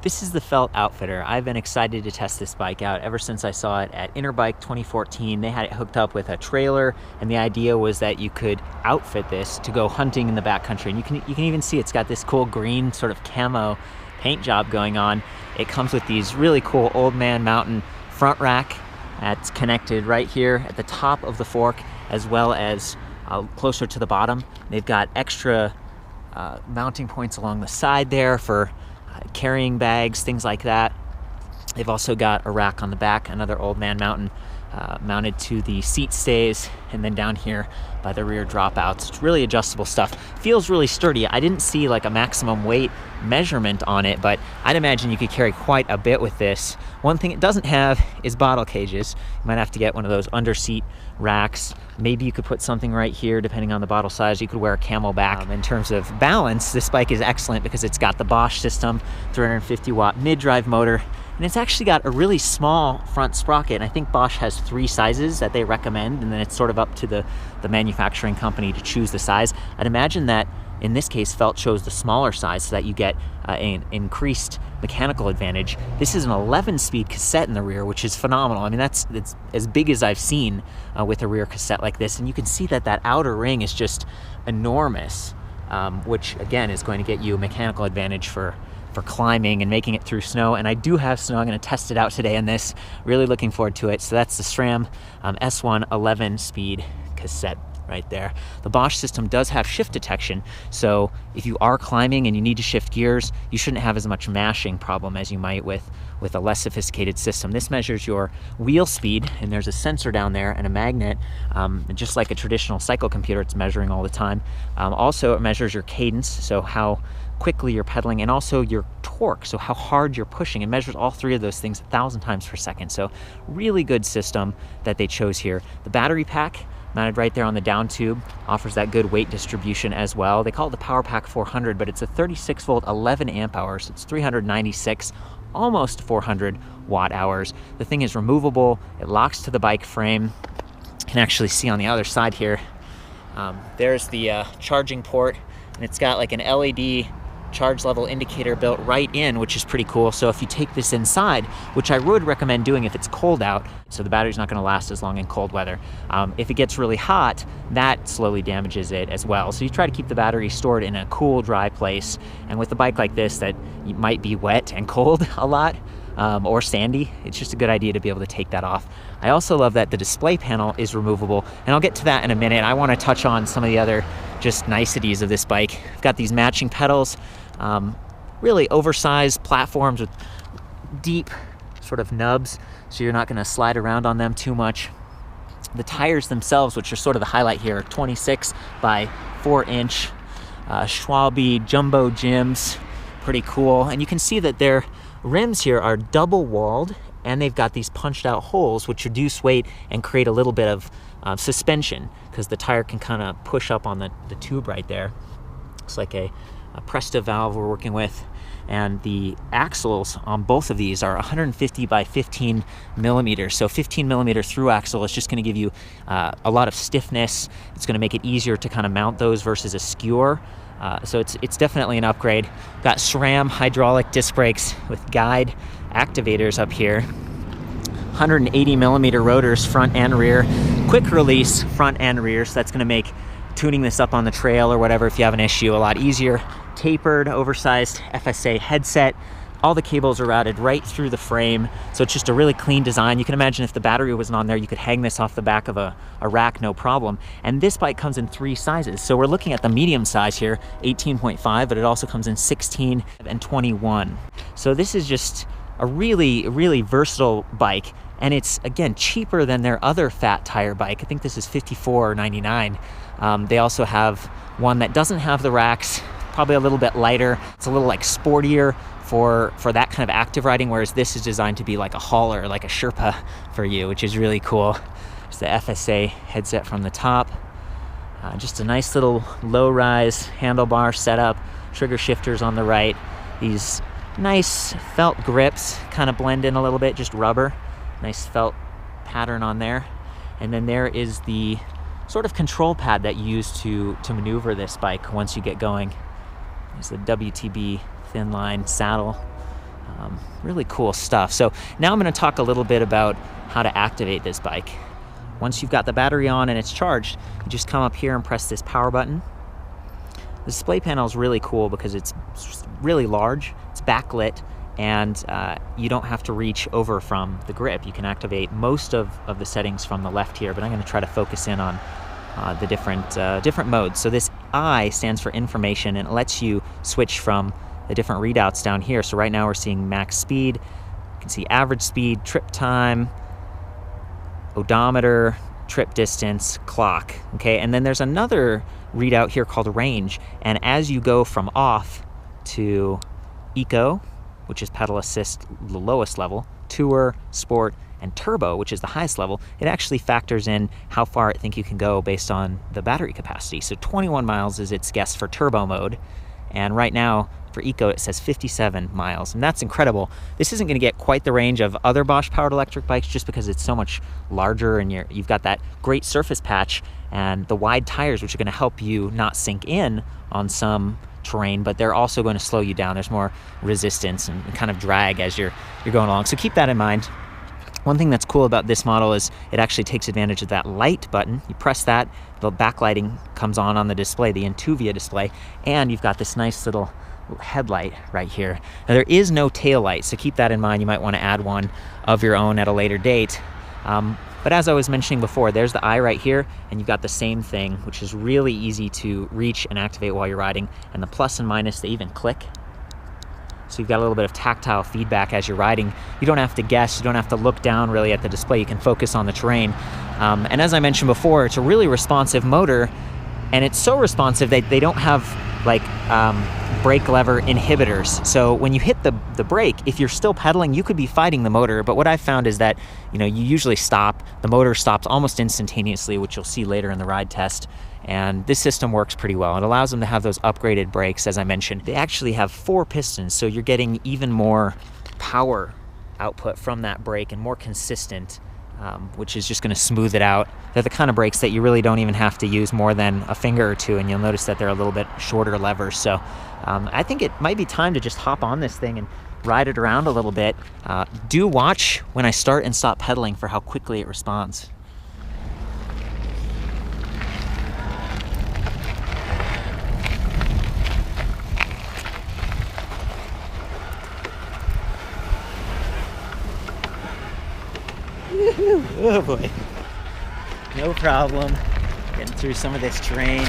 This is the Felt Outfitter. I've been excited to test this bike out ever since I saw it at Interbike 2014. They had it hooked up with a trailer, and the idea was that you could outfit this to go hunting in the backcountry. And you can even see it's got this cool green sort of camo paint job going on. It comes with these really cool Old Man Mountain front rack that's connected right here at the top of the fork, as well as closer to the bottom. They've got extra mounting points along the side there for carrying bags, things like that. They've also got a rack on the back, another Old Man Mountain mounted to the seat stays, and then down here by the rear dropouts. It's really adjustable stuff. Feels really sturdy. I didn't see like a maximum weight measurement on it, but I'd imagine you could carry quite a bit with this. One thing it doesn't have is bottle cages. You might have to get one of those under seat racks. Maybe you could put something right here depending on the bottle size. You could wear a camel back. In terms of balance, this bike is excellent because it's got the Bosch system, 350 watt mid-drive motor, and it's actually got a really small front sprocket. I think Bosch has 3 sizes that they recommend, and then it's sort of up to the manufacturing company to choose the size. I'd imagine that in this case, Felt chose the smaller size so that you get an increased mechanical advantage. This is an 11-speed cassette in the rear, which is phenomenal. I mean, it's as big as I've seen with a rear cassette like this, and you can see that that outer ring is just enormous, which again is going to get you a mechanical advantage for climbing and making it through snow. And I do have snow. I'm going to test it out today in this. Really looking forward to it. So that's the SRAM S1 11-speed cassette right there. The Bosch system does have shift detection, so if you are climbing and you need to shift gears, you shouldn't have as much mashing problem as you might with a less sophisticated system. This measures your wheel speed, and there's a sensor down there and a magnet, just like a traditional cycle computer. It's measuring all the time. Also, it measures your cadence, so how quickly you're pedaling, and also your torque, so how hard you're pushing. It measures all 3 of those things 1,000 times per second. So really good system that they chose here. The battery pack mounted right there on the down tube offers that good weight distribution as well. They call it the Power Pack 400, but it's a 36 volt 11 amp hours. It's 396, almost 400 watt hours. The thing is removable. It locks to the bike frame. You can actually see on the other side here, there's the charging port, and it's got like an LED charge level indicator built right in, which is pretty cool. So if you take this inside, which I would recommend doing if it's cold out, so the battery's not going to last as long in cold weather. If it gets really hot, that slowly damages it as well. So you try to keep the battery stored in a cool, dry place. And with a bike like this that might be wet and cold a lot, or sandy, it's just a good idea to be able to take that off. I also love that the display panel is removable, and I'll get to that in a minute. I want to touch on some of the other just niceties of this bike. I've got these matching pedals, really oversized platforms with deep sort of nubs, so you're not going to slide around on them too much. The tires themselves, which are sort of the highlight here, are 26 by 4-inch Schwalbe Jumbo Jims. Pretty cool. And you can see that their rims here are double walled, and they've got these punched out holes which reduce weight and create a little bit of suspension, because the tire can kind of push up on the tube right there. It's like a Presta valve we're working with, and the axles on both of these are 150 by 15 millimeters. So 15 millimeter through axle is just going to give you a lot of stiffness. It's going to make it easier to kind of mount those versus a skewer. So it's definitely an upgrade. Got SRAM hydraulic disc brakes with guide activators up here. 180 millimeter rotors front and rear. Quick release front and rear, so that's going to make tuning this up on the trail or whatever if you have an issue a lot easier. Tapered, oversized FSA headset. All the cables are routed right through the frame, so it's just a really clean design. You can imagine if the battery wasn't on there, you could hang this off the back of a rack, no problem. And this bike comes in 3 sizes. So we're looking at the medium size here, 18.5, but it also comes in 16 and 21. So this is just a really, really versatile bike. And it's, again, cheaper than their other fat tire bike. I think this is $54.99. They also have one that doesn't have the racks, probably a little bit lighter. It's a little like sportier for that kind of active riding, whereas this is designed to be like a hauler, like a Sherpa for you, which is really cool. It's the FSA headset from the top. Just a nice little low-rise handlebar setup, trigger shifters on the right. These nice felt grips kind of blend in a little bit, just rubber. Nice felt pattern on there. And then there is the sort of control pad that you use to maneuver this bike once you get going. There's the WTB thin line saddle Really cool stuff. So now I'm going to talk a little bit about how to activate this bike. Once you've got the battery on and it's charged, you just come up here and press this power button. The display panel is really cool because it's really large, it's backlit, and you don't have to reach over from the grip. You can activate most of the settings from the left here, but I'm going to try to focus in on the different modes. So this I stands for information, and it lets you switch from the different readouts down here. So right now we're seeing max speed, you can see average speed, trip time, odometer, trip distance, clock, okay? And then there's another readout here called range, and as you go from off to eco, which is pedal assist, the lowest level, tour, sport, and turbo, which is the highest level, it actually factors in how far it think you can go based on the battery capacity. So 21 miles is its guess for turbo mode, and right now for eco it says 57 miles, and that's incredible. This isn't going to get quite the range of other Bosch powered electric bikes just because it's so much larger, and you've got that great surface patch and the wide tires, which are going to help you not sink in on some terrain, but they're also going to slow you down. There's more resistance and kind of drag as you're going along, so keep that in mind. One thing that's cool about this model is it actually takes advantage of that light button. You press that, the backlighting comes on the display, the Intuvia display, and you've got this nice little headlight right here. Now there is no tail light, so keep that in mind. You might want to add one of your own at a later date. But as I was mentioning before, there's the eye right here, and you've got the same thing, which is really easy to reach and activate while you're riding. And the plus and minus, they even click. So you've got a little bit of tactile feedback as you're riding. You don't have to guess, you don't have to look down really at the display, you can focus on the terrain. And as I mentioned before, it's a really responsive motor, and it's so responsive that they don't have like brake lever inhibitors. So when you hit the brake, if you're still pedaling, you could be fighting the motor, but what I've found is that, you know, you usually stop, the motor stops almost instantaneously, which you'll see later in the ride test. And this system works pretty well. It allows them to have those upgraded brakes, as I mentioned. They actually have 4 pistons, so you're getting even more power output from that brake and more consistent, which is just going to smooth it out. They're the kind of brakes that you really don't even have to use more than a finger or two, and you'll notice that they're a little bit shorter levers. So I think it might be time to just hop on this thing and ride it around a little bit. Do watch when I start and stop pedaling for how quickly it responds. Oh boy, no problem getting through some of this terrain.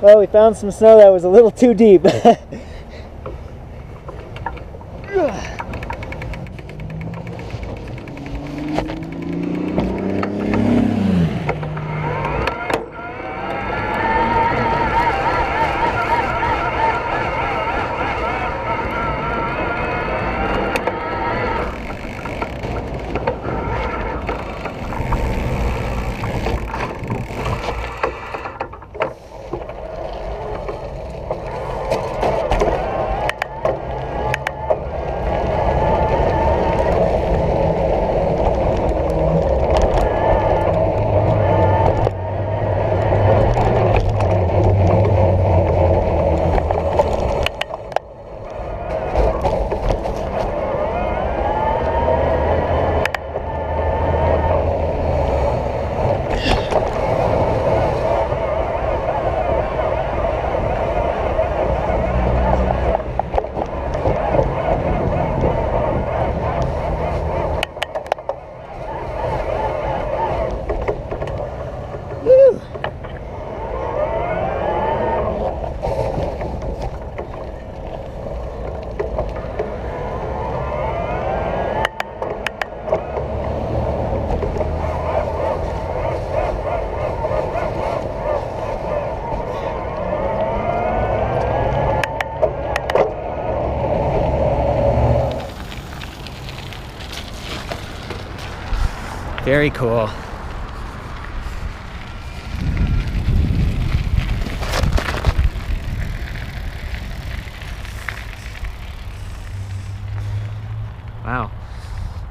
Well, we found some snow that was a little too deep. Very cool. Wow.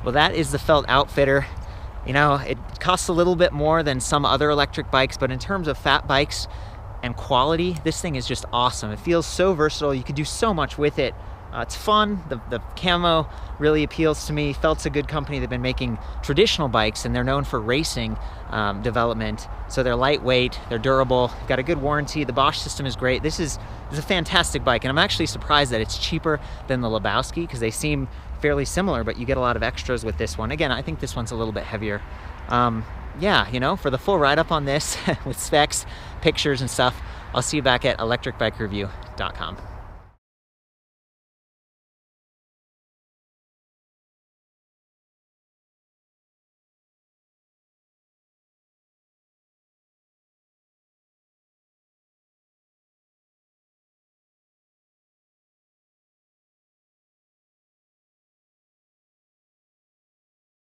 Well, that is the Felt Outfitter. You know, it costs a little bit more than some other electric bikes, but in terms of fat bikes and quality, this thing is just awesome. It feels so versatile. You could do so much with it. It's fun. The camo really appeals to me. Felt's a good company. They've been making traditional bikes, and they're known for racing development. So they're lightweight, they're durable, they've got a good warranty. The Bosch system is great. This is a fantastic bike, and I'm actually surprised that it's cheaper than the Lebowski, because they seem fairly similar, but you get a lot of extras with this one. Again, I think this one's a little bit heavier. Yeah, you know, for the full write-up on this with specs, pictures and stuff, I'll see you back at ElectricBikeReview.com.